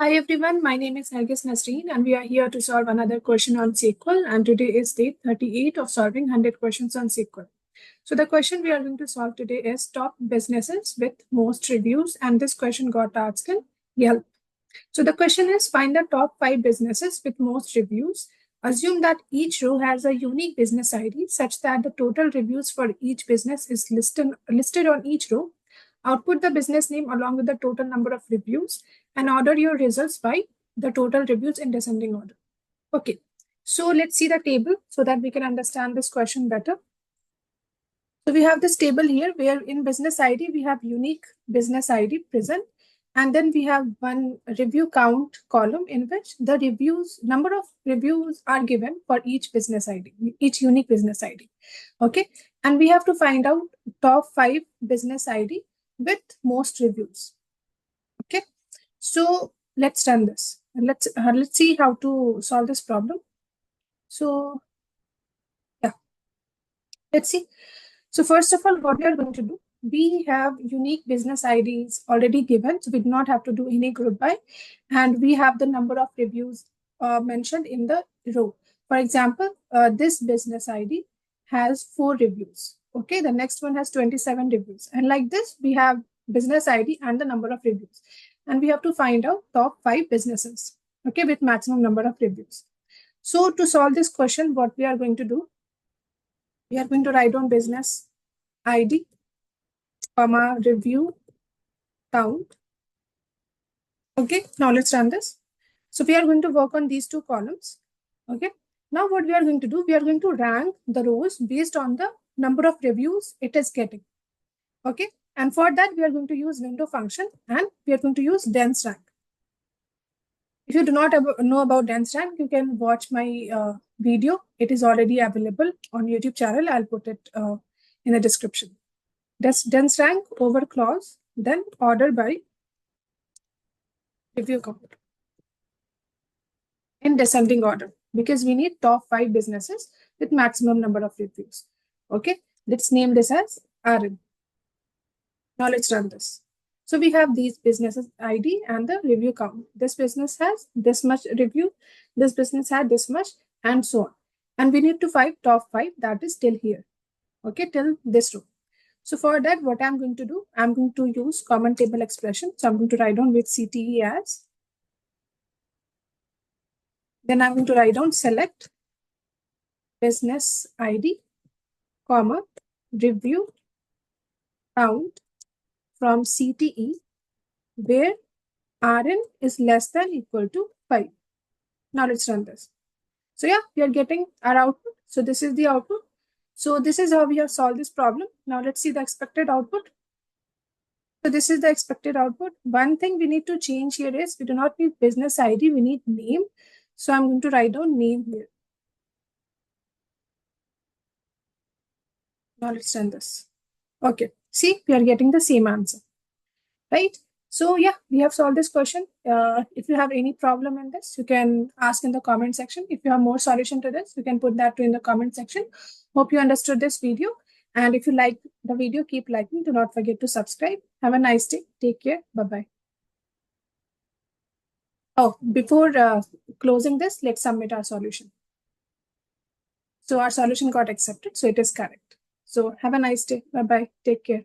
Hi everyone, my name is Nargis Nasreen and we are here to solve another question on SQL, and today is day 38 of solving 100 questions on SQL. So the question we are going to solve today is top businesses with most reviews, and this question got asked in Yelp. So the question is, find the top 5 businesses with most reviews. Assume that each row has a unique business ID such that the total reviews for each business is listed on each row. Output the business name along with the total number of reviews and order your results by the total reviews in descending order. Okay, so let's see the table so that we can understand this question better. So we have this table here where in business ID, we have unique business ID present. And then we have one review count column in which the number of reviews are given for each business ID, each unique business ID. Okay. And we have to find out top 5 business ID with most reviews. Okay. So let's run this. Let's see how to solve this problem. So yeah, let's see. So first of all, what we are going to do, we have unique business IDs already given, so we do not have to do any group by, and we have the number of reviews mentioned in the row. For example, this business ID has 4 reviews. Okay, the next one has 27 reviews. And like this, we have business ID and the number of reviews. And we have to find out top 5 businesses, okay, with maximum number of reviews. So to solve this question, what we are going to do, we are going to write down business ID, comma, review, count. Okay, now let's run this. So we are going to work on these 2 columns. Okay, now what we are going to do, we are going to rank the rows based on the number of reviews it is getting. Okay, and for that, we are going to use window function and we are going to use dense rank. If you do not know about dense rank, you can watch my video. It is already available on YouTube channel. I'll put it in the description. Dense rank over clause, then order by review count in descending order, because we need top 5 businesses with maximum number of reviews. Okay, let's name this as RN. Now let's run this. So we have these businesses ID and the review count. This business has this much review, this business had this much, and so on. And we need to find top 5, that is till here. Okay, till this row. So for that, what I'm going to do, I'm going to use common table expression. So I'm going to write down with CTE as. Then I'm going to write down select business ID, comma, review count from CTE where RN is less than equal to 5. Now let's run this. So yeah, we are getting our output. So this is the output. So this is how we have solved this problem. Now let's see the expected output. So this is the expected output. One thing we need to change here is we do not need business ID, we need name. So I'm going to write down name here. Now let's run this. Okay, see, we are getting the same answer, right? So yeah, we have solved this question. If you have any problem in this, you can ask in the comment section. If you have more solution to this, you can put that in the comment section. Hope you understood this video. And if you like the video, keep liking. Do not forget to subscribe. Have a nice day. Take care. Bye-bye. Oh, before closing this, let's submit our solution. So our solution got accepted. So it is correct. So have a nice day. Bye-bye. Take care.